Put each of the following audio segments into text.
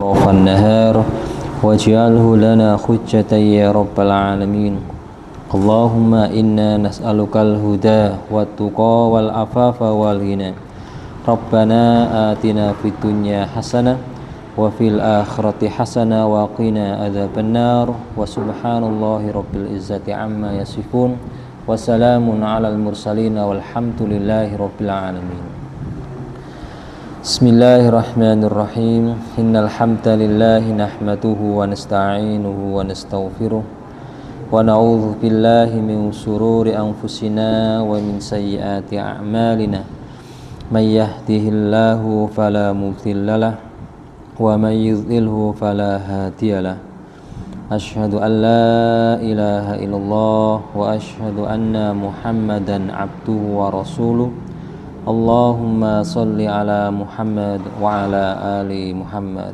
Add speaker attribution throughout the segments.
Speaker 1: طرف النهار واجعله لنا حجة يا رب العالمين اللهم إنا نسألك الهدى والتقى والعفاف والغنى ربنا آتنا في الدنيا حسنة وفي الآخرة حسنة وقنا عذاب النار وسبحان الله رب العزة عما يصفون وسلام على المرسلين والحمد لله رب العالمين. Bismillahirrahmanirrahim. Innal hamdalillah nahmaduhu wa nasta'inuhu wa nastaghfiruh wa na'udzu billahi min shururi anfusina wa min sayyiati a'malina. May yahdihillahu fala mudhillalah wa may yudhlilhu fala hadiyalah. Asyhadu an la ilaha illallah wa asyhadu anna Muhammadan abduhu wa rasuluh. Allahumma salli ala Muhammad wa ala ali Muhammad.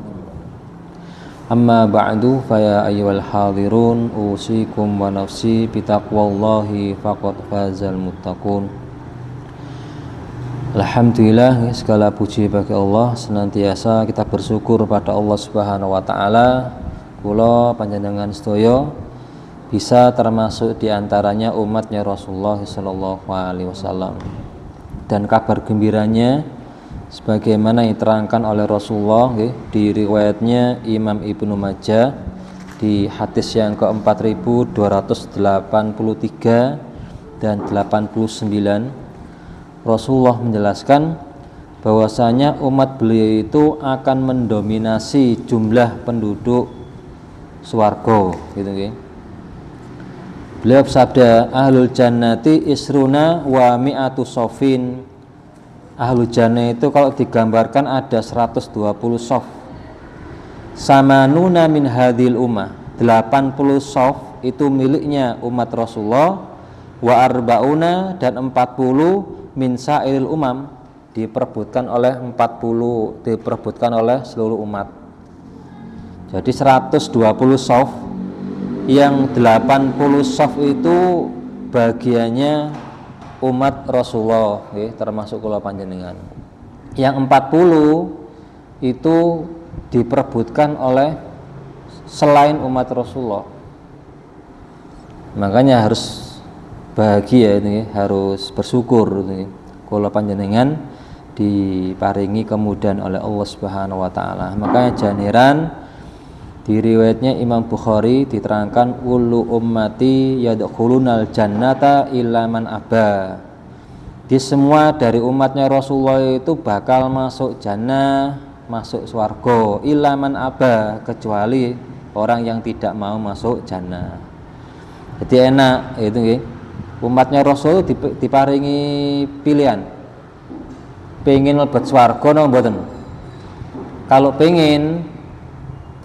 Speaker 1: Amma ba'du fa ya ayyuhal hadirun usikum wa nafsi bitaqwallahi faqad fazal muttaqun. Alhamdulillah, segala puji bagi Allah, senantiasa kita bersyukur pada Allah Subhanahu wa taala. Kula panjenengan sedaya bisa termasuk diantaranya umatnya Rasulullah sallallahu alaihi wasallam. Dan kabar gembiranya sebagaimana yang diterangkan oleh Rasulullah di riwayatnya Imam Ibnu Majah di hadis yang ke-4283 dan 89, Rasulullah menjelaskan bahwasanya umat beliau itu akan mendominasi jumlah penduduk swarga gitu nggih. Beliau bersabda, ahlul jannati isruna wa mi'atu sofin. Ahlul jannah itu kalau digambarkan ada 120 sof. Samanuna min hadhil ummah, 80 sof itu miliknya umat Rasulullah. Wa arba'una, dan 40 min sa'iril umam, diperebutkan oleh seluruh umat. Jadi 120 sof, yang 80 shaf itu bagiannya umat Rasulullah, termasuk kula panjenengan. Yang 40 itu diperebutkan oleh selain umat Rasulullah. Makanya harus bahagia ini, harus bersyukur ini. Kula panjenengan diparingi kemudahan oleh Allah Subhanahu wa taala. Makanya jangan heran di riwayatnya Imam Bukhari diterangkan ulu ummati yadkhulunal jannata illa man aba. Di semua dari umatnya Rasulullah itu bakal masuk jannah, masuk swarga, illa man aba, kecuali orang yang tidak mau masuk jannah. Jadi enak itu nggih. Umatnya Rasul diparingi pilihan. Pengen mlebet swarga napa mboten? Kalau pengen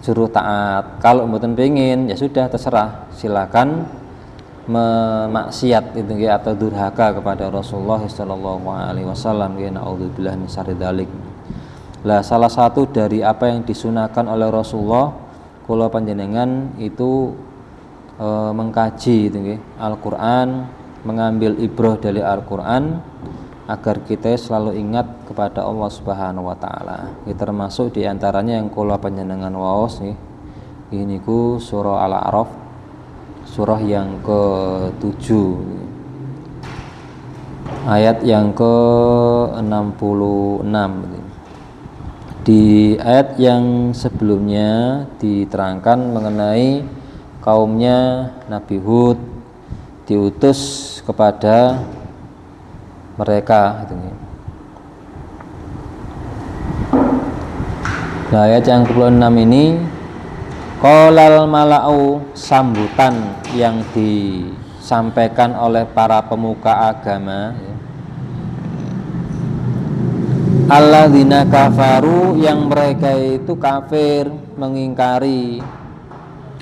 Speaker 1: suruh taat, kalau mboten pengin ya sudah terserah, silakan memaksiat itu atau durhaka kepada Rasulullah sallallahu alaihi wasallam. Ya naudzubillah min syarri dzalik. Lah salah satu dari apa yang disunahkan oleh Rasulullah kula panjenengan itu mengkaji itu Al-Qur'an, mengambil ibrah dari Al-Qur'an agar kita selalu ingat kepada Allah Subhanahu wa taala. Termasuk di antaranya yang kula panjenengan waos nih. Ini ku surah Al-A'raf, surah yang ke-7. Ayat yang ke-66. Di ayat yang sebelumnya diterangkan mengenai kaumnya Nabi Hud diutus kepada mereka gitu. Nah, ayat yang ke-26 ini qalal mala'u, sambutan yang disampaikan oleh para pemuka agama ya. Alladzina kafaru, yang mereka itu kafir, mengingkari,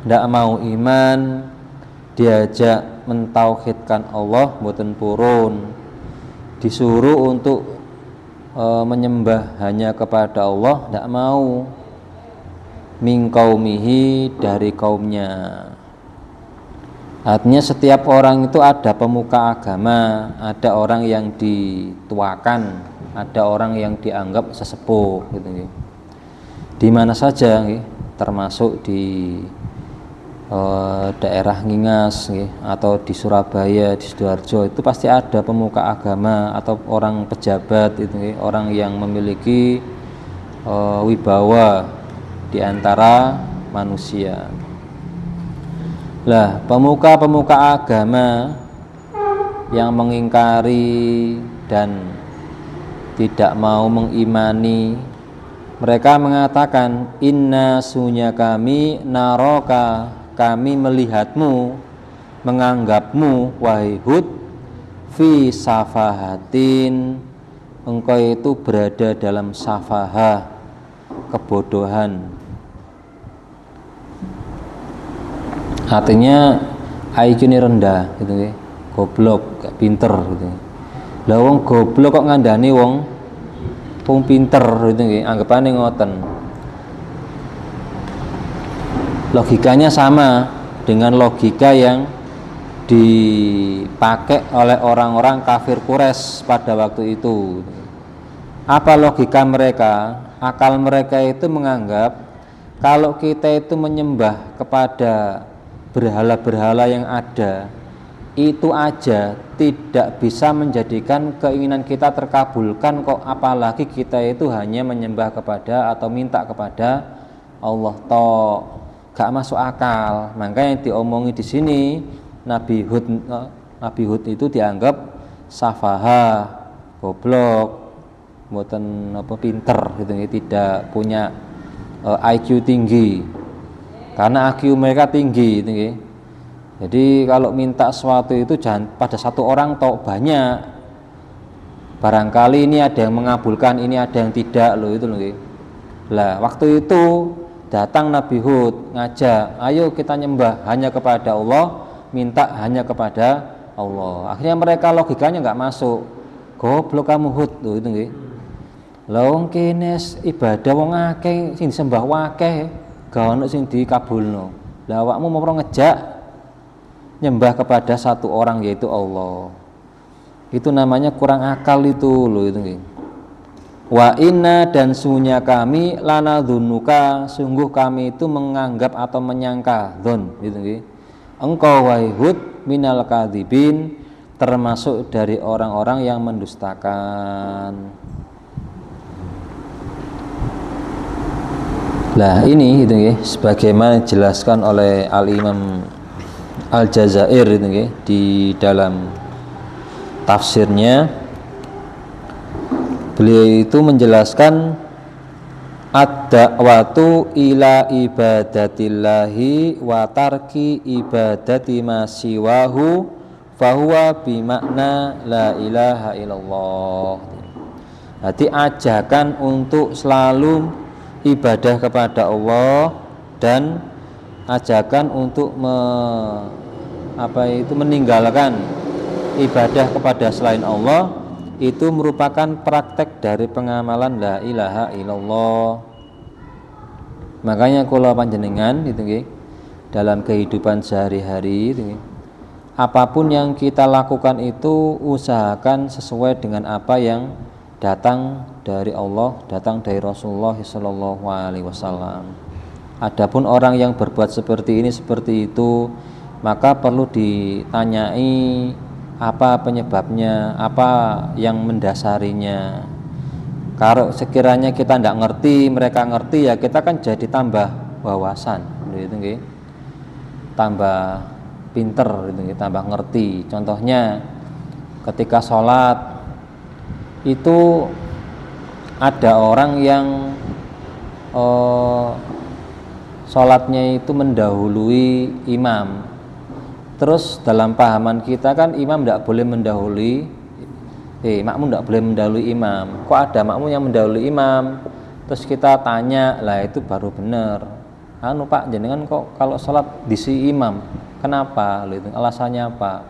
Speaker 1: tidak mau iman, diajak mentauhidkan Allah mboten purun, disuruh untuk menyembah hanya kepada Allah, tidak mau. Min qaumihi, dari kaumnya. Artinya setiap orang itu ada pemuka agama, ada orang yang dituakan, ada orang yang dianggap sesepuh gitu. di mana saja nggih, termasuk di daerah Ngingas nggih, atau di Surabaya, di Sidoarjo, itu pasti ada pemuka agama atau orang pejabat itu nggih, orang yang memiliki wibawa di antara manusia. Lah, pemuka-pemuka agama yang mengingkari dan tidak mau mengimani, mereka mengatakan, inna sunya kami naroka, kami melihatmu, menganggapmu wahai Hud, fi safahatin, engkau itu berada dalam safahah, kebodohan. Artinya IQ-nya rendah gitu ya, goblok, gak pinter gitu. Lah wong goblok kok ngandani wong pinter gitu nggih, anggapane ngoten. Logikanya sama dengan logika yang dipakai oleh orang-orang kafir Quraisy pada waktu itu. Apa logika mereka? Akal mereka itu menganggap kalau kita itu menyembah kepada berhala-berhala yang ada, itu aja tidak bisa menjadikan keinginan kita terkabulkan kok, apalagi kita itu hanya menyembah kepada atau minta kepada Allah tok. Gak masuk akal. Makanya diomongi di sini Nabi Hud itu dianggap safaha, goblok, mboten apa pinter gitu, tidak punya IQ tinggi. Karena IQ mereka tinggi gitu. Jadi kalau minta sesuatu itu jangan pada satu orang atau banyak. Barangkali ini ada yang mengabulkan, ini ada yang tidak loh, itu loh. Lah waktu itu datang Nabi Hud ngajak, ayo kita nyembah hanya kepada Allah, minta hanya kepada Allah. Akhirnya mereka logikanya nggak masuk. Goblok kamu Hud loh, itu nggih. Lah wong kene ibadah wong akeh sing disembah akeh, gak ono sing dikabulno. Lah awakmu mau ngejak nyembah kepada satu orang yaitu Allah. Itu namanya kurang akal itu loh, itu nggih. Wa inna, dan sungguhnya kami lana dzunuka, sungguh kami itu menganggap atau menyangka, dzon gitu nggih, engkau wahai Hud minal kadzibin, termasuk dari orang-orang yang mendustakan. Lah ini itu nggih, sebagaimana dijelaskan oleh Al-Imam Al-Jazair itu nggih di dalam tafsirnya. Beliau itu menjelaskan ad-da'watu ila ibadatillahi wa tarki ibadati ma siwahu fahuwa bimakna la ilaha illallah. Jadi ajakan untuk selalu ibadah kepada Allah dan ajakan untuk meninggalkan ibadah kepada selain Allah, itu merupakan praktek dari pengamalan la ilaha illallah. Makanya kula panjenengan itu nggih, dalam kehidupan sehari-hari itu nggih, apapun yang kita lakukan itu usahakan sesuai dengan apa yang datang dari Allah, datang dari Rasulullah sallallahu alaihi wasallam. Adapun orang yang berbuat seperti ini seperti itu, maka perlu ditanyai apa penyebabnya, apa yang mendasarinya. Kalau sekiranya kita tidak ngerti, mereka ngerti, ya kita kan jadi tambah wawasan, gitu nggih. Tambah pinter, gitu nggih, tambah ngerti. Contohnya ketika sholat itu ada orang yang sholatnya itu mendahului imam. Terus dalam pahaman kita kan imam tidak boleh mendahului, makmum tidak boleh mendahului imam. Kok ada makmum yang mendahului imam? Terus kita tanya, lah itu baru benar. Anu Pak, jenengan kok kalau sholat diisi imam, kenapa? Itu alasannya apa?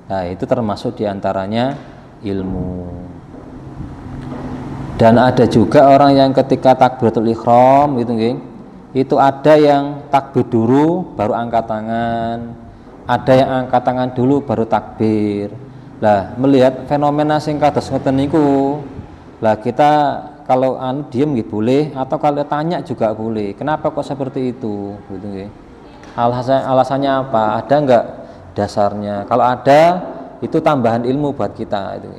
Speaker 1: Nah itu termasuk diantaranya ilmu. Dan ada juga orang yang ketika takbiratul ihram itu ada yang takbir dulu baru angkat tangan. Ada yang angkat tangan dulu baru takbir. Lah melihat fenomena sing kados ngoten niku, lah kita kalau diem nggih boleh, atau kalau tanya juga boleh. Kenapa kok seperti itu? Gitu nggih. Alasannya apa? Ada nggak dasarnya? Kalau ada, itu tambahan ilmu buat kita itu.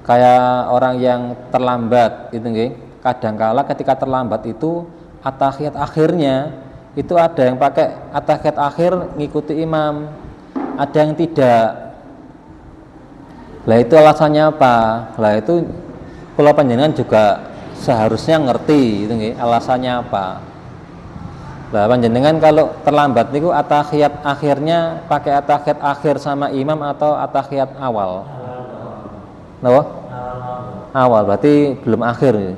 Speaker 1: Kayak orang yang terlambat itu nggih. Kadangkala ketika terlambat itu atahiyat akhirnya itu ada yang pakai atahiyat akhir ngikuti imam, ada yang tidak. Lah itu alasannya apa? Lah itu kula panjenengan juga seharusnya ngerti itu nggih, alasannya apa. Lah panjenengan kalau terlambat niku atahiyat akhirnya pakai atahiyat akhir sama imam atau atahiyat awal? Napa? Awal berarti belum akhir.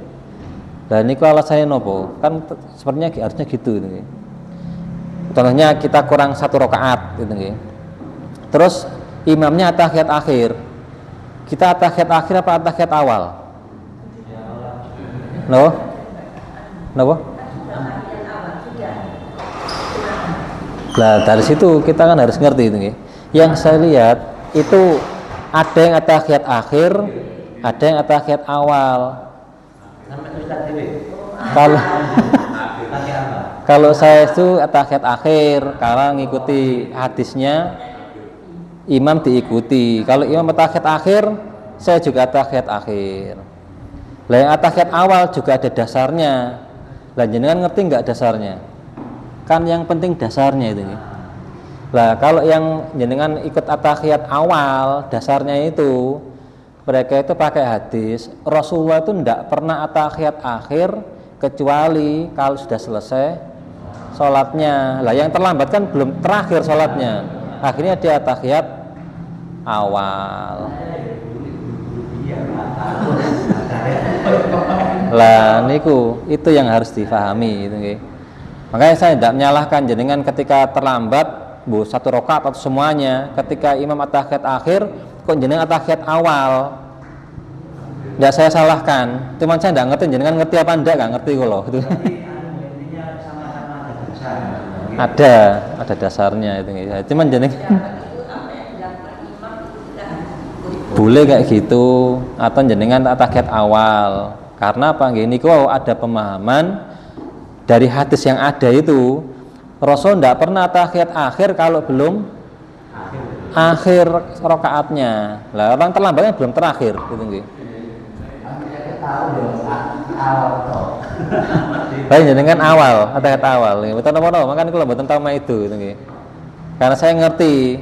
Speaker 1: Dan niku alasannya nopo? Kan sepertinya harusnya gitu nggih. Contohnya kita kurang 1 rakaat gitu nggih. Terus imamnya atahiyat akhir. Kita atahiyat akhir apa atahiyat awal? Napa? Nah dari situ kita kan harus ngerti itu nggih. Yang saya lihat itu ada yang atahiyat akhir, ada yang atahiyat awal. Kalau saya itu atahiyat akhir karena ngikuti hadisnya, imam diikuti. Kalau imam atahiyat akhir, saya juga atahiyat akhir. Lah yang atahiyat awal juga ada dasarnya. Lah jenengan ngerti nggak dasarnya? Kan yang penting dasarnya itu. Lah kalau yang jenengan ikut atahiyat awal, dasarnya itu mereka itu pakai hadis Rasulullah itu tidak pernah atahiyat akhir kecuali kalau sudah selesai sholatnya. Lah yang terlambat kan belum terakhir sholatnya, akhirnya dia atahiyat awal. Lah niku itu yang harus difahami itu nggih. Makanya saya tidak menyalahkan jenengan ketika terlambat 1 rakaat atau semuanya, ketika imam atahiyat akhir kok jenengan atahiyat awal. Enggak saya salahkan, cuman saya enggak ngerti jenengan ngerti apa enggak ngerti kok loh. Ada dasarnya itu nggih. Cuman jenengan boleh kayak gitu atau jenengan atahiyat awal. Karena apa nggih niku ada pemahaman dari hadis yang ada itu Rasul tidak pernah atahiyat akhir kalau belum akhir rakaatnya. Lah orang terlambatnya belum terakhir gitu nggih. Baik jenengan awal, atahiyat awal. Betul apa? Makanya kula mboten tahu itu gitu nggih. Karena saya ngerti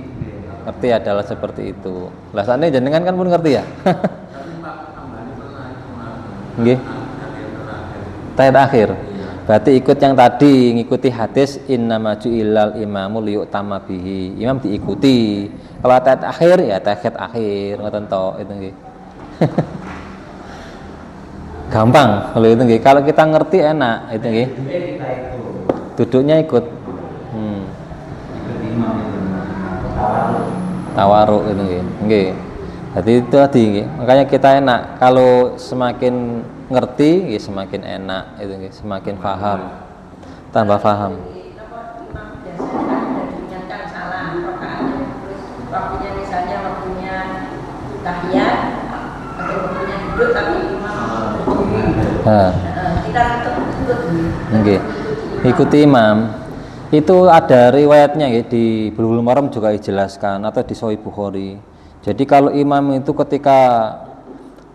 Speaker 1: adalah seperti itu. Lah sakniki jenengan kan pun ngerti ya. Nggih. Atahiyat akhir. Berarti ikut yang tadi, ngikuti hadis innama ju'ilal imamu liyu'tamma bihi. Imam diikuti. Kalau atahiyat akhir ya atahiyat akhir, ngoten to itu nggih. Gampang kalau itu nggih. Kalau kita ngerti enak itu nggih. Duduknya ikut. Tawaruk itu nggih. Nggih. Jadi itu tadi nggih. Makanya kita enak kalau semakin ngerti ya semakin enak itu nggih, semakin paham. Tambah paham.
Speaker 2: Waktunya misalnya waktunya tahiyat atau waktunya duduk tapi imam berdiri. Kita tetap ikut.
Speaker 1: Nggih. Ikuti imam. Itu ada riwayatnya ya, di Bulughul Maram juga dijelaskan atau di Sahih Bukhari. Jadi kalau imam itu ketika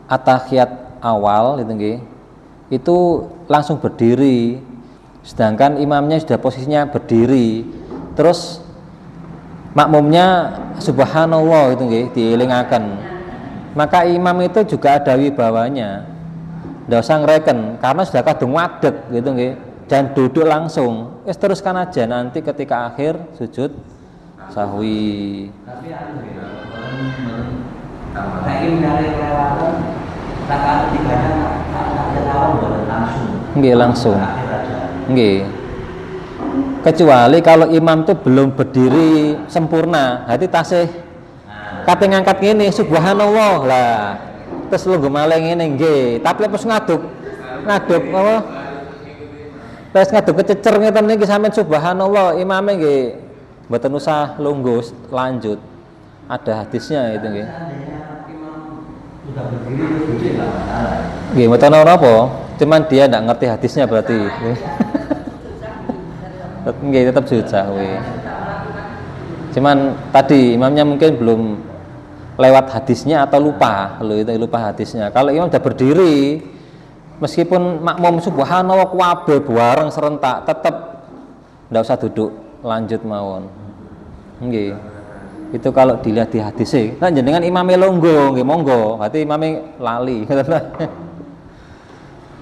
Speaker 1: atahiyat awal itu langsung berdiri, sedangkan imamnya sudah posisinya berdiri, terus makmumnya subhanallah itu nggih dielingaken. Maka imam itu juga ada wibawanya. Ndak usah ngreken karena sudah kadung wadeg gitu nggih. Dan duduk langsung. Teruskan aja nanti ketika akhir sujud sahwi. Tapi nggih langsung. Nggih. Kecuali kalau imam tuh belum berdiri sempurna, hati tasih kate ngangkat ngene subhanallah lah. Terus lungguh malih ngene nggih, tapi pas ngaduk apa? Pas ngaduk kececer ngeten niki sampean subhanallah, imame nggih mboten usah lungguh lanjut. Ada hadisnya itu nggih. Nggih, mboten apa, cuman dia ndak ngerti hadisnya berarti. Nggih, tetap sujud sahwi. Cuman tadi imamnya mungkin belum lewat hadisnya atau lupa, itu lupa hadisnya. Kalau imam udah berdiri, meskipun makmum subhanallah kabeh bareng serentak, tetap ndak usah duduk, lanjut mawon. Nggih. Itu kalau dilihat di hadis sih. Nah, jenengan imame longgo, nggih monggo. Berarti imame lali.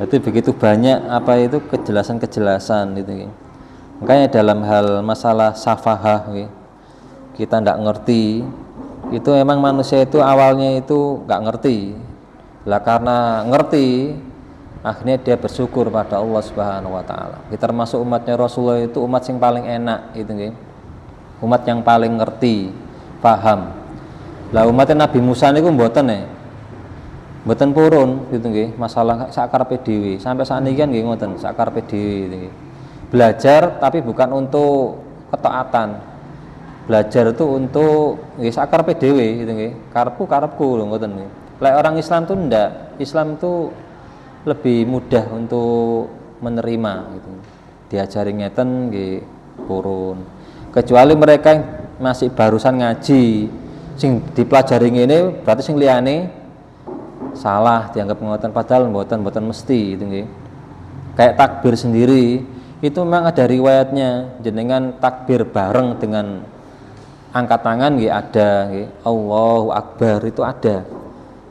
Speaker 1: Berarti begitu banyak apa itu kejelasan-kejelasan gitu. Makanya dalam hal masalah safahah kita ndak ngerti, itu emang manusia itu awalnya itu nggak ngerti. Lah karena ngerti, akhirnya dia bersyukur pada Allah Subhanahu wa taala. Kita termasuk umatnya Rasulullah itu umat yang paling enak gitu nggih. Umat yang paling ngerti, paham. Lah umatnya Nabi Musa niku mboten mboten purun gitu nggih, masalah sakarepe dhewe. Sampai sakniki kan nggih ngoten, sakarepe dhewe gitu. Belajar tapi bukan untuk ketaatan. Belajar itu untuk nggih sakarepe dhewe gitu nggih. Karepku lho ngoten nggih. Lek orang Islam tuh ndak, Islam tuh lebih mudah untuk menerima gitu. Diajari ngeten nggih purun. Kecuali mereka yang masih barusan ngaji, sing dipelajari ngene berarti sing liyane salah dianggap ngoten, padahal mboten mesti gitu nggih. Kayak takbir sendiri itu memang ada riwayatnya, jenengan takbir bareng dengan angkat tangan nggih ada nggih, Allahu Akbar itu ada.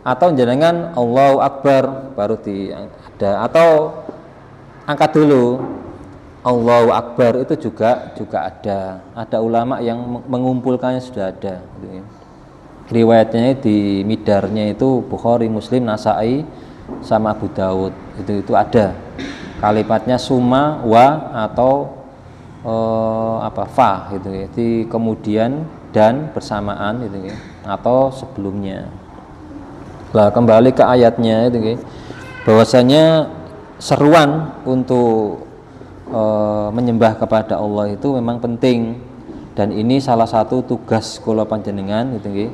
Speaker 1: Atau jenengan Allahu Akbar baru ada, atau angkat dulu Allahu Akbar itu juga ada. Ada ulama yang mengumpulkannya sudah ada gitu. Riwayatnya di midarnya itu Bukhari, Muslim, Nasai sama Abu Dawud. Itu ada. Kalimatnya summa wa atau fa gitu ya. Di kemudian dan bersamaan gitu ya. Atau sebelumnya. Lah kembali ke ayatnya itu ya. Bahwasanya seruan untuk menyembah kepada Allah itu memang penting, dan ini salah satu tugas kula panjenengan gitu nggih,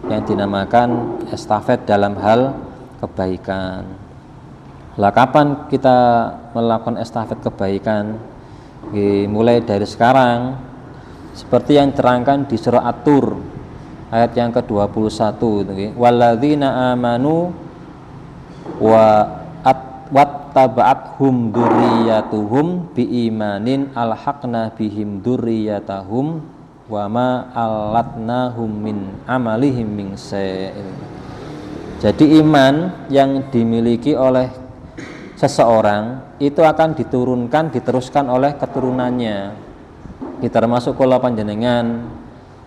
Speaker 1: yang dinamakan estafet dalam hal kebaikan. Lah kapan kita melakukan estafet kebaikan? Mulai dari sekarang, seperti yang terangkan di surah At-Tur ayat yang ke-21 gitu nggih. Walladzina amanu wattaba'athum dzurriyyatuhum biimanin alhaqna bihim dzurriyyatahum wa ma allatnahum min amalihim min syai'. Jadi iman yang dimiliki oleh seseorang itu akan diteruskan oleh keturunannya. Kita termasuk kula panjenengan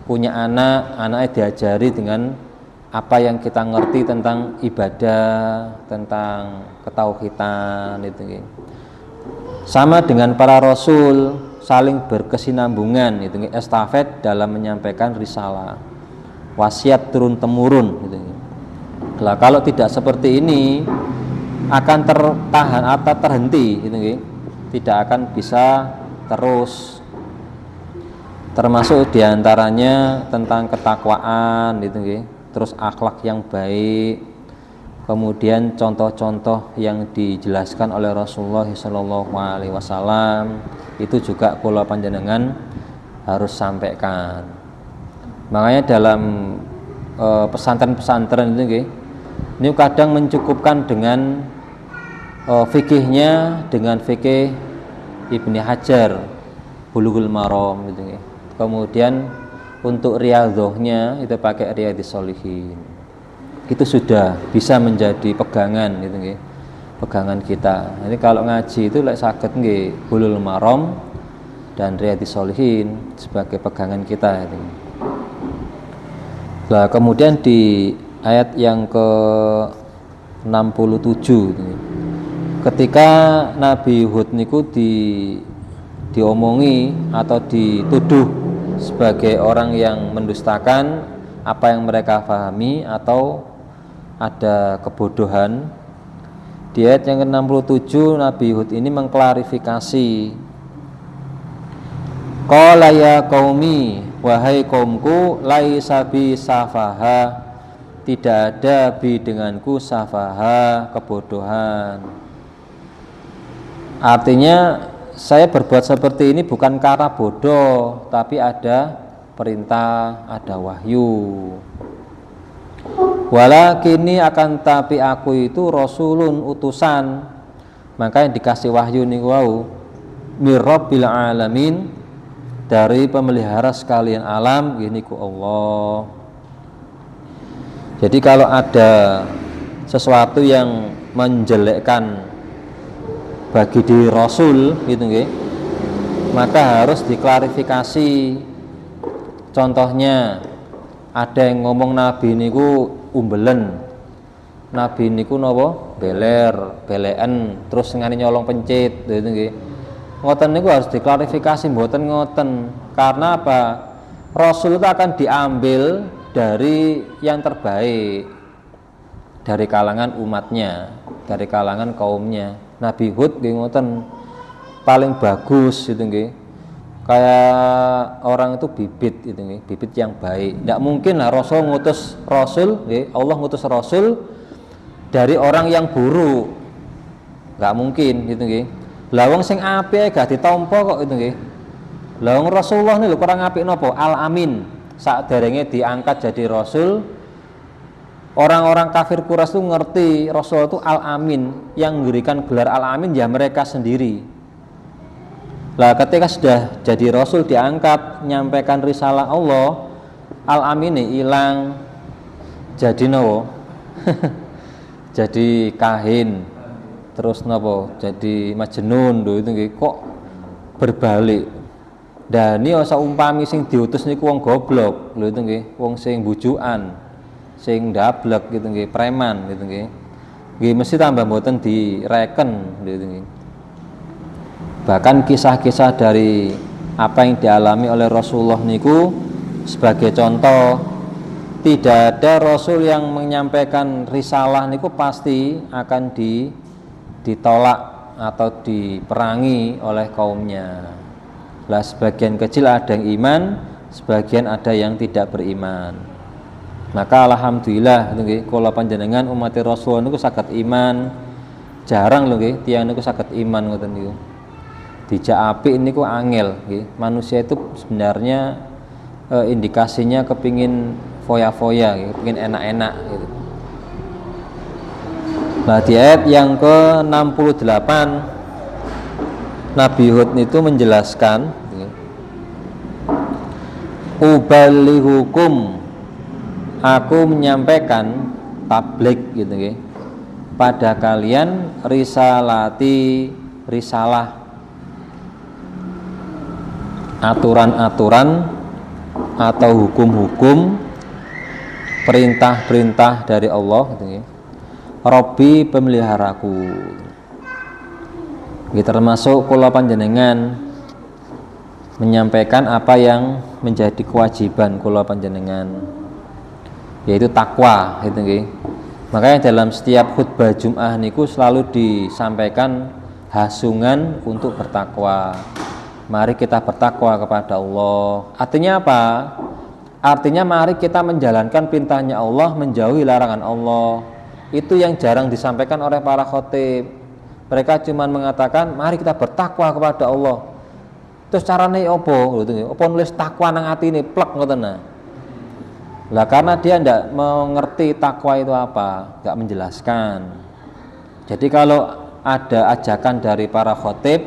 Speaker 1: punya anaknya diajari dengan apa yang kita ngerti tentang ibadah, tentang ketauhidan itu. Sama dengan para rasul, saling berkesinambungan itu, estafet dalam menyampaikan risalah, wasiat turun temurun gitu. Lah kalau tidak seperti ini akan tertahan atau terhenti gitu, tidak akan bisa terus. Termasuk diantaranya tentang ketakwaan gitu, terus akhlak yang baik, kemudian contoh-contoh yang dijelaskan oleh Rasulullah SAW itu juga kula panjenengan harus sampaikan. Makanya dalam pesantren-pesantren itu ini kadang mencukupkan dengan fikihnya dengan fikih Ibnu Hajar Bulughul Maram gitu. Kemudian untuk riyadhahnya itu pakai Riyadhis Shalihin. Itu sudah bisa menjadi pegangan gitu nggih. Pegangan kita. Jadi kalau ngaji itu lek saged nggih Bulughul Maram dan Riyadhis Shalihin sebagai pegangan kita itu. Nah, kemudian di ayat yang ke-67 ketika Nabi Hud niku diomongi atau dituduh sebagai orang yang mendustakan apa yang mereka pahami atau ada kebodohan. Di ayat yang ke-67 Nabi Hud ini mengklarifikasi, qala ya qaumi, wahai kaumku, laisa bi safaha, tidak ada bi denganku safaha, kebodohan. Artinya saya berbuat seperti ini bukan karena bodoh, tapi ada perintah, ada wahyu. Walakini akan tapi aku itu rasulun, utusan. Maka yang dikasih wahyu niku wau mirabbil alamin, dari pemelihara sekalian alam, gini ku Allah. Jadi kalau ada sesuatu yang menjelekkan bagi diri Rasul gitu nggih, maka harus diklarifikasi. Contohnya ada yang ngomong Nabi niku umbelen, Nabi niku napa beler, belen, terus ngani nyolong pencit gitu nggih. Ngoten niku harus diklarifikasi, mboten ngoten. Karena apa? Rasul itu akan diambil dari yang terbaik dari kalangan umatnya, dari kalangan kaumnya. Nabi Hud nggih ngoten, paling bagus gitu nggih. Kayak orang itu bibit gitu nggih, bibit yang baik. Tidak mungkin lah Rasul ngutus Rasul nggih, Allah ngutus Rasul dari orang yang buruk. Enggak mungkin gitu nggih. Lah wong sing apik gak ditampa kok gitu nggih. Lah wong Rasulullah niku kurang apik napa? Al Amin. Saderenge diangkat jadi Rasul, orang-orang kafir Quraisy itu ngerti Rasul itu Al-Amin, yang memberikan gelar Al-Amin ya mereka sendiri. Lah ketika sudah jadi Rasul diangkat, menyampaikan risalah Allah, Al-Amin ini hilang, jadi nopo? Jadi kahin, terus nopo? Jadi majnun, itu nggih, kok berbalik. Dan ini saumpami sing diutus niku wong goblok, lho itu nggih, wong sing bujukan, sing ndablek gitu nggih, preman gitu nggih. Nggih mesti tambah mboten direken gitu nggih. Bahkan kisah-kisah dari apa yang dialami oleh Rasulullah niku sebagai contoh, tidak ada rasul yang menyampaikan risalah niku pasti akan ditolak atau diperangi oleh kaumnya. Lah sebagian kecil ada yang iman, sebagian ada yang tidak beriman. Maka alhamdulillah nggih kula panjenengan umat Rasul niku saged iman. Jarang lho nggih tiyang niku saged iman ngoten niku. Dijak apik niku angel nggih. Manusia itu sebenarnya indikasinya kepingin foya-foya nggih, kepingin enak-enak gitu. Nah, di ayat yang ke-68 Nabi Hud itu menjelaskan Uballighukum, aku menyampaikan tablik gitu nggih pada kalian risalati, risalah, aturan-aturan atau hukum-hukum, perintah-perintah dari Allah gitu nggih. Robbi pemeliharaku. Gitu, termasuk kula panjenengan menyampaikan apa yang menjadi kewajiban kula panjenengan, yaitu takwa gitu nggih. Makanya dalam setiap khutbah Jumat niku selalu disampaikan hasungan untuk bertakwa. Mari kita bertakwa kepada Allah. Artinya apa? Artinya mari kita menjalankan perintahnya Allah, menjauhi larangan Allah. Itu yang jarang disampaikan oleh para khotib. Mereka cuma mengatakan mari kita bertakwa kepada Allah. Terus carane opo gitu nggih. Opo nulis takwa nang atine plek ngoten nah. Lah karena dia tidak mengerti takwa itu apa, enggak menjelaskan. Jadi kalau ada ajakan dari para khotib,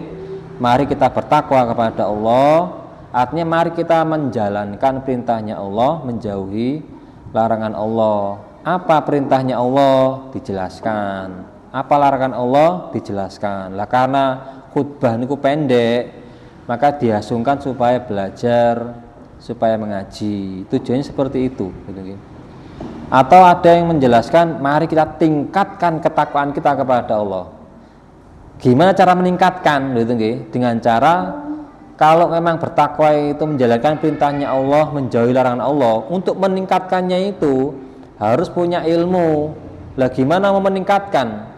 Speaker 1: mari kita bertakwa kepada Allah, artinya mari kita menjalankan perintahnya Allah, menjauhi larangan Allah. Apa perintahnya Allah dijelaskan, apa larangan Allah dijelaskan. Lah karena khutbah niku pendek, maka diasungkan supaya belajar, supaya mengaji. Tujuannya seperti itu gitu. Atau ada yang menjelaskan mari kita tingkatkan ketakwaan kita kepada Allah. Gimana cara meningkatkan gitu nggih? Dengan cara kalau memang bertakwa itu menjalankan perintahnya Allah, menjauhi larangan Allah, untuk meningkatkannya itu harus punya ilmu. Lah gimana mau meningkatkan?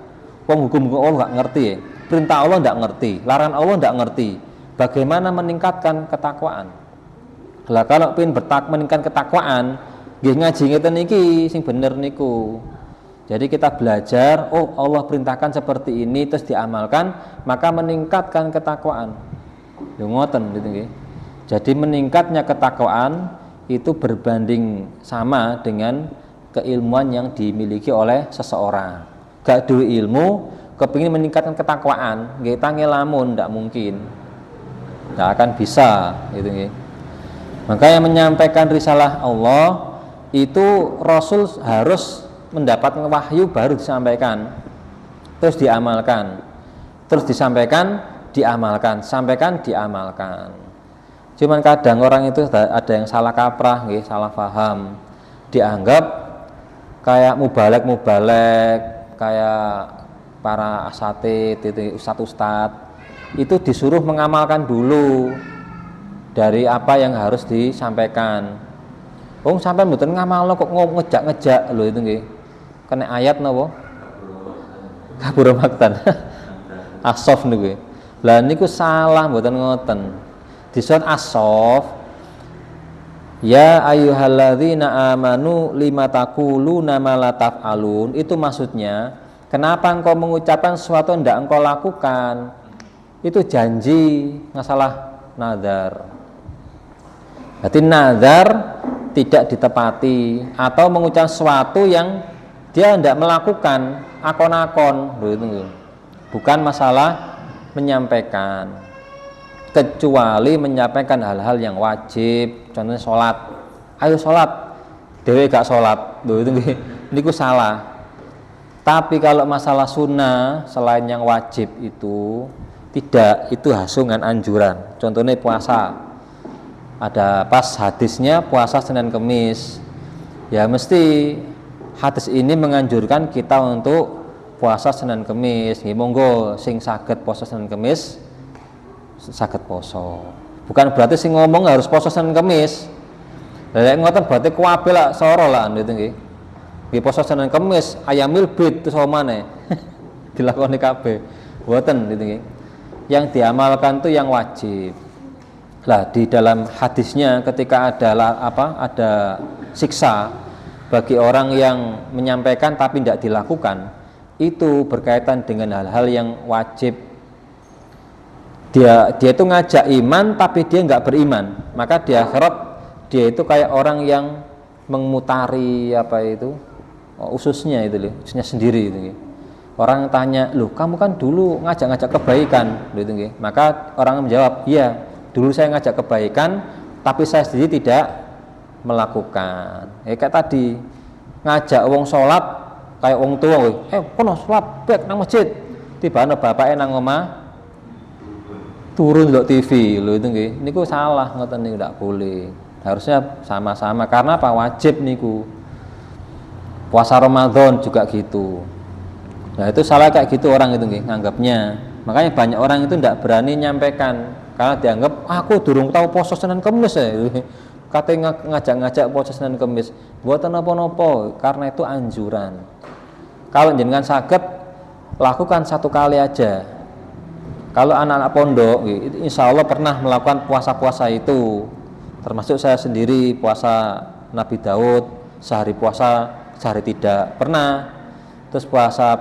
Speaker 1: Wong hukum Allah enggak ngerti ya. Perintah Allah enggak ngerti, larangan Allah enggak ngerti. Bagaimana meningkatkan ketakwaan? Lah kalau ingin meningkatkan ketakwaan, Nggih ngaji ngeten iki sing bener niku. Jadi kita belajar, oh Allah perintahkan seperti ini terus diamalkan, maka meningkatkan ketakwaan. Yo ngoten gitu nggih. Jadi meningkatnya ketakwaan itu berbanding sama dengan keilmuan yang dimiliki oleh seseorang. Gak duwe ilmu, kepingin meningkatkan ketakwaan, nggih tangi lamun ndak mungkin. Nggak akan bisa gitu nggih. Makanya menyampaikan risalah Allah itu Rasul harus mendapatkan wahyu baru disampaikan, terus diamalkan, terus disampaikan, diamalkan, sampaikan, diamalkan. Cuman kadang orang itu ada yang salah kaprah, nggih, salah paham, dianggap kayak mubalek, kayak para asatid, ustadz itu disuruh mengamalkan dulu dari apa yang harus disampaikan. Wong sampean mboten ngamalno kok ngejak-ngejak lho itu nggih. Kena ayat napa? Kabur maktan. As-Saff niku. Lah niku salah mboten ngoten. Di surat As-Saff, ya ayyuhalladzina amanu lima taquluna ma la taf'alun, itu maksudnya kenapa engkau mengucapkan sesuatu yang tidak engkau lakukan. Itu janji, nggak salah nazar. Berarti nazar tidak ditepati atau mengucapkan sesuatu yang dia tidak melakukan, akon-akon, begitu. Bukan masalah menyampaikan, kecuali menyampaikan hal-hal yang wajib, contohnya sholat. Ayo sholat, dewe gak sholat, begitu. Ini salah. Tapi kalau masalah sunnah selain yang wajib itu tidak, itu hasungan anjuran. Contohnya puasa, ada pas hadisnya puasa Senin Kemis, ya mesti hadis ini menganjurkan kita untuk puasa Senin Kemis. Nggih monggo sing saged puasa Senin Kemis saged poso. Bukan berarti sing ngomong harus puasa Senin Kemis. Lah ngoten berarti kuwabe lah soro lah niku nggih. Nggih puasa Senin Kemis ayamil bid terus omane dilakoni kabeh. Mboten gitu nggih. Yang diamalkan itu yang wajib. Lah di dalam hadisnya ketika ada siksa bagi orang yang menyampaikan tapi tidak dilakukan, itu berkaitan dengan hal-hal yang wajib. Dia itu ngajak iman tapi dia nggak beriman, maka di akhirat dia itu kayak orang yang memutari ususnya itu loh, ususnya sendiri itu. Orang tanya, loh kamu kan dulu ngajak-ngajak kebaikan, gitu nggih. Maka orang menjawab, iya, dulu saya ngajak kebaikan, tapi saya sendiri tidak melakukan. Kayak tadi ngajak wong sholat, kayak wong tua, kono sholat bek nang masjid, tiba-tiba bapaknya nang omah turun ndelok TV, lho itu nggih. Niku salah ngoten niku, ndak boleh. Harusnya sama-sama karena apa? Wajib niku. Puasa Ramadan juga gitu. Nah itu salah kayak gitu orang itu nggih nganggapnya. Makanya banyak orang itu tidak berani nyampaikan karena dianggap aku durung tahu poso Senin Kemis ya. Katanya ngajak-ngajak poso Senin Kemis. Mboten napa-napa karena itu anjuran. Kalau jenengan saged lakukan satu kali aja. Kalau anak-anak pondok insya Allah pernah melakukan puasa-puasa itu. Termasuk saya sendiri puasa Nabi Daud, sehari puasa, sehari tidak. Pernah. Terus puasa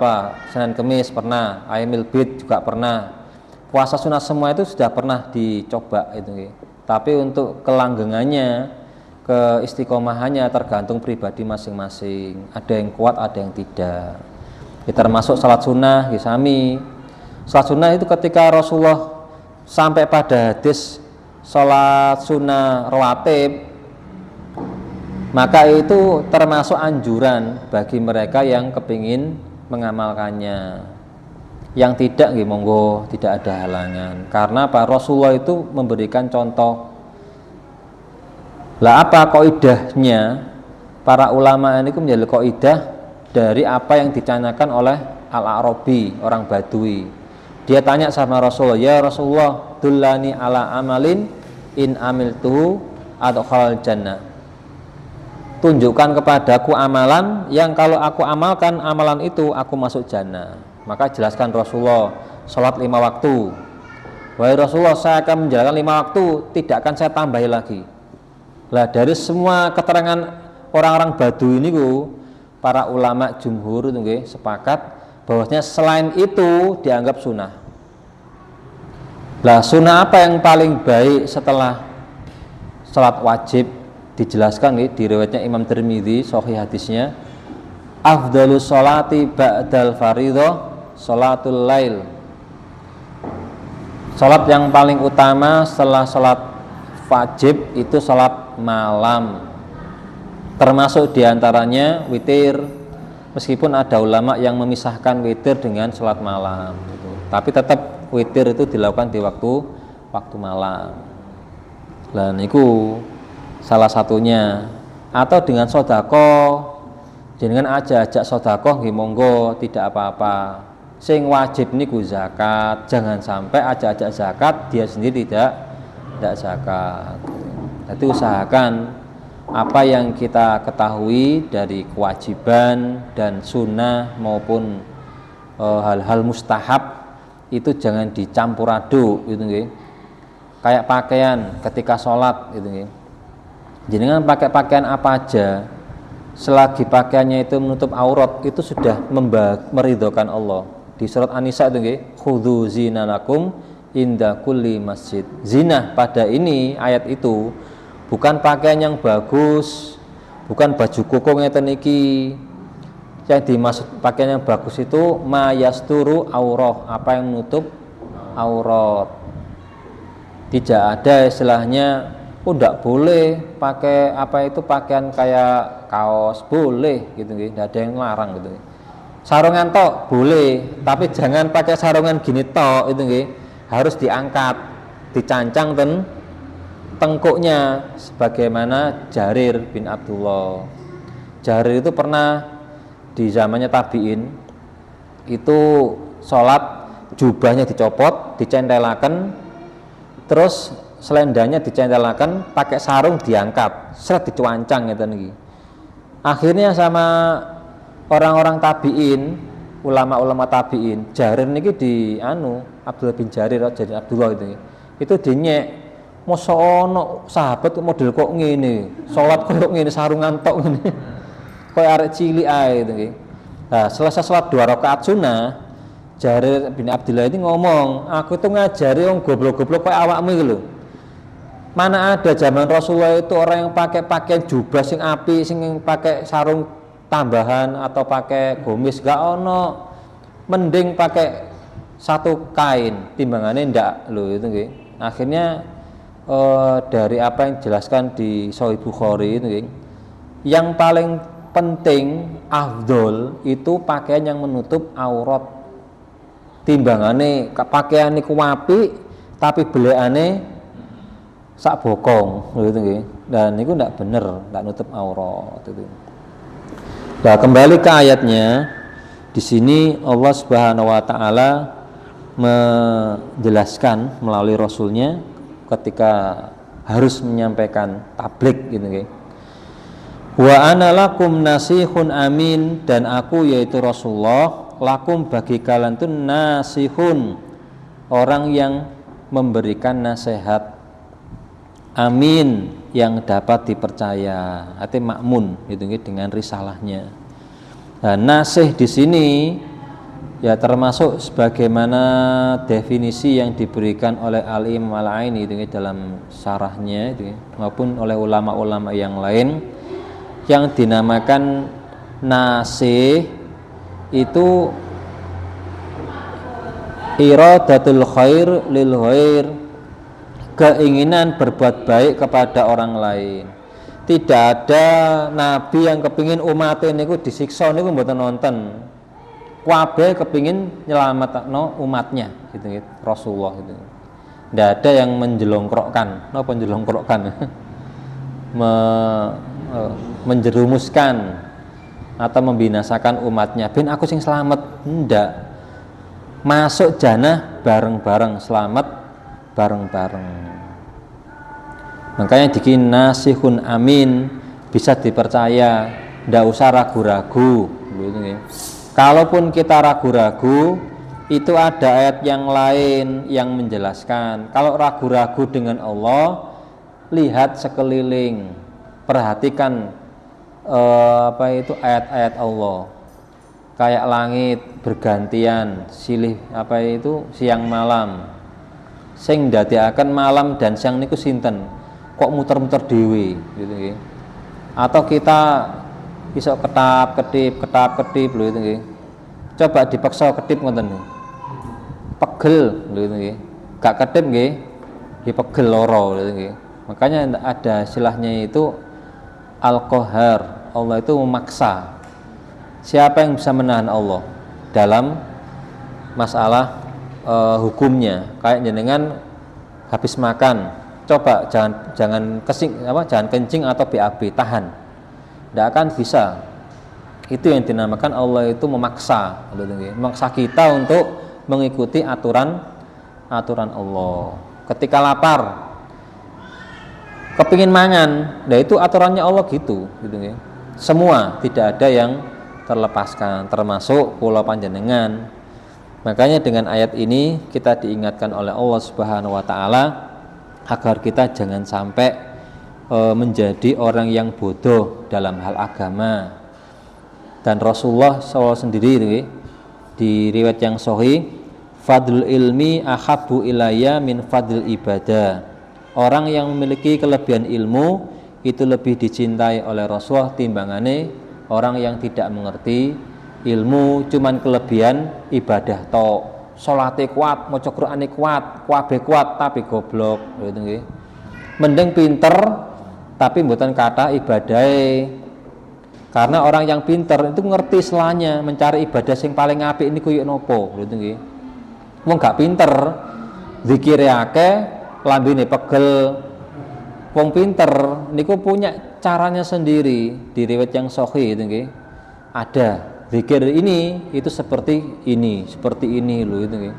Speaker 1: Senin Kemis pernah, Ayyamil Bid juga pernah. Puasa sunat semua itu sudah pernah dicoba itu. Tapi untuk kelanggengannya, keistiqomahannya tergantung pribadi masing-masing. Ada yang kuat, ada yang tidak. Termasuk salat sunnah, sami. Salat sunnah itu ketika Rasulullah sampai pada hadis salat sunnah rawatib, maka itu termasuk anjuran bagi mereka yang kepingin mengamalkannya. Yang tidak, monggo tidak ada halangan. Karena Pak Rasulullah itu memberikan contoh. Lah apa kaidahnya? Para ulama ini menjadi kaidah dari apa yang dicanangkan oleh Al-Arabi, orang Badui. Dia tanya sama Rasulullah, ya Rasulullah, dullani ala amalin in amiltuhu adkhalal jannah. Tunjukkan kepadaku amalan yang kalau aku amalkan amalan itu aku masuk jannah. Maka jelaskan Rasulullah, sholat 5 waktu. Wahai Rasulullah, saya akan menjalankan 5 waktu, tidak akan saya tambahi lagi. Lah dari semua keterangan orang-orang Baduy ini para ulama jumhur itu nggih sepakat bahwasanya selain itu dianggap sunnah. Lah sunnah apa yang paling baik setelah salat wajib? Dijelaskan nih di riwayatnya Imam Tirmidzi sahih hadisnya, afdhalus sholati ba'dal fardhah sholatul lail. Salat yang paling utama setelah salat wajib itu salat malam. Termasuk diantaranya witir, meskipun ada ulama yang memisahkan witir dengan salat malam gitu. Tapi tetap witir itu dilakukan di waktu malam. Dan itu salah satunya. Atau dengan sedekah, jenengan ajak sedekah nggih monggo, tidak apa-apa. Sing wajib niku zakat, jangan sampai ajak zakat dia sendiri tidak zakat. Jadi usahakan apa yang kita ketahui dari kewajiban dan sunnah maupun hal-hal mustahab itu jangan dicampur aduk gitu nggih. Kayak pakaian ketika sholat gitu nggih. Jenengan pakai pakaian apa aja, selagi pakaiannya itu menutup aurat itu sudah meridhokan Allah. Di surat An-Nisa itu nggih, khudzu zinanakum inda kulli masjid. Zina pada ini ayat itu bukan pakaian yang bagus, bukan baju koko ngeten iki. Yang dimaksud pakaian yang bagus itu mayasturu aurah, apa yang menutup aurat. Tidak ada istilahnya tidak boleh pakai apa itu pakaian kayak kaos, boleh gitu nggih, tidak ada yang larang gitu. Sarungan tok boleh, tapi jangan pakai sarungan gini tok itu nggih. Harus diangkat, dicancang tengkuknya sebagaimana Jarir bin Abdullah. Jarir itu pernah di zamannya tabi'in itu sholat jubahnya dicopot, dicentelaken, terus selendangnya dicentelaken, pakai sarung diangkat, seret dicuancang gitu niki. Akhirnya sama orang-orang tabi'in, ulama-ulama tabi'in, Jarir niki di Abdullah bin Jarir Abdullah itu dinyek, mosok ono sahabat model kok ngene, salat kok ngene sarungan tok ngene. Koyo arek cilik ae gitu nggih. Nah, selesai salat 2 rakaat sunnah, Jarir bin Abdullah ini ngomong, aku itu ngajari wong goblok-goblok koyo awakmu iki lho. Mana ada zaman Rasulullah itu orang yang pakai pakaian jubah sing apik, sing pakai sarung tambahan atau pakai gomis, gak ono. Mending pakai satu kain timbangannya ndak lho itu nggih. Akhirnya dari apa yang dijelaskan di Sahih Bukhari itu nggih, yang paling penting afdol itu pakaian yang menutup aurat. Timbangane pakaian niku apik tapi belekane sak bokong gitu nggih. Dan niku ndak bener, ndak nutup aurat itu. Nah, kembali ke ayatnya. Di sini Allah Subhanahu wa taala menjelaskan melalui rasulnya ketika harus menyampaikan tabligh gitu nggih. Wa ana lakum nasihun amin, dan aku yaitu Rasulullah lakum bagi kalian itu nasihun, orang yang memberikan nasihat, amin yang dapat dipercaya, artinya makmun gitu dengan risalahnya. Nah, nasih di sini ya termasuk sebagaimana definisi yang diberikan oleh Al-Imam Al-Aini itu dalam syarahnya itu, maupun oleh ulama-ulama yang lain, yang dinamakan nasih itu iradatul khair lil ghair, keinginan berbuat baik kepada orang lain. Tidak ada nabi yang kepingin umatnya niku disiksa niku mboten nonton. Kabeh kepingin nyelametno umatnya gitu, Rasulullah gitu. Tidak ada yang menjelongkrokkan, napa menjelongkrokkan? Menjerumuskan atau membinasakan umatnya. Ben aku sing selamat, ndak. Masuk jannah bareng-bareng, selamat bareng-bareng. Makanya dikin nasihun amin, bisa dipercaya, ndak usah ragu-ragu gitu ya. Kalaupun kita ragu-ragu, itu ada ayat yang lain yang menjelaskan. Kalau ragu-ragu dengan Allah, lihat sekeliling, perhatikan apa itu ayat-ayat Allah. Kayak langit bergantian silih apa itu siang malam. Sing ndadekaken malam dan siang niku sinten? Kok muter-muter dhewe gitu nggih. Atau kita iso ketap-ketip lho itu nggih. Coba dipaksa ketip ngoten nggih. Pegel lho itu nggih. Gak ketip nggih, dipegel loro lho itu nggih. Makanya ada istilahnya itu Al-Qahhar. Allah itu memaksa. Siapa yang bisa menahan Allah dalam masalah hukumnya? Kayak jenengan habis makan, coba jangan kencing atau BAB, tahan. Tidak akan bisa. Itu yang dinamakan Allah itu memaksa, memaksa kita untuk mengikuti aturan Allah. Ketika lapar, kepingin mangan, nah itu aturannya Allah gitu ya. Semua tidak ada yang terlepaskan, termasuk kula panjenengan. Makanya dengan ayat ini kita diingatkan oleh Allah Subhanahu wa taala agar kita jangan sampai menjadi orang yang bodoh dalam hal agama. Dan Rasulullah SAW sendiri di riwayat yang sahih, fadlul ilmi ahabbu ilayya min fadlil ibadah. Orang yang memiliki kelebihan ilmu itu lebih dicintai oleh Rasulullah timbangane orang yang tidak mengerti ilmu, cuman kelebihan ibadah tok. Salate kuat, maca Qur'ane kuat, kabeh kuat tapi goblok gitu nggih. Mending pinter tapi mboten kathah ibadahe. Karena orang yang pinter itu ngerti selanya mencari ibadah sing paling apik niku yo napa gitu nggih. Wong gak pinter zikire akeh, lambene pegel. Wong pinter niku punya caranya sendiri. Di riwayat yang sahih itu nggih. Ada zikir ini itu seperti ini lho itu nggih.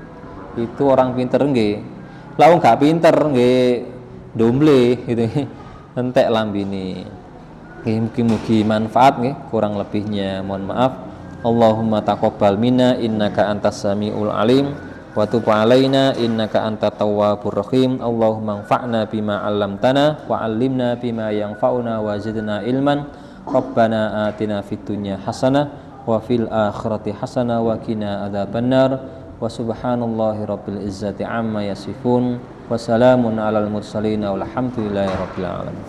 Speaker 1: Itu orang pinter nggih. Lah wong gak pinter nggih domble gitu nggih. Entek lambene. Nggih mugi-mugi manfaat nggih, kurang lebihnya mohon maaf. Allahumma taqabbal minna innaka antas samiul alim wa tub alaina innaka antat tawwabur rahim. Allahumma anfa'na bima 'allamtana wa 'allimna bima yanfa'una wa zidna ilman. Rabbana atina fid dunya hasanah wa fil akhirati hasanah wa qina adzabannar. Wa subhanallahi rabbil izzati amma yasifun wa salamun alal mursalin walhamdulillahi rabbil alamin.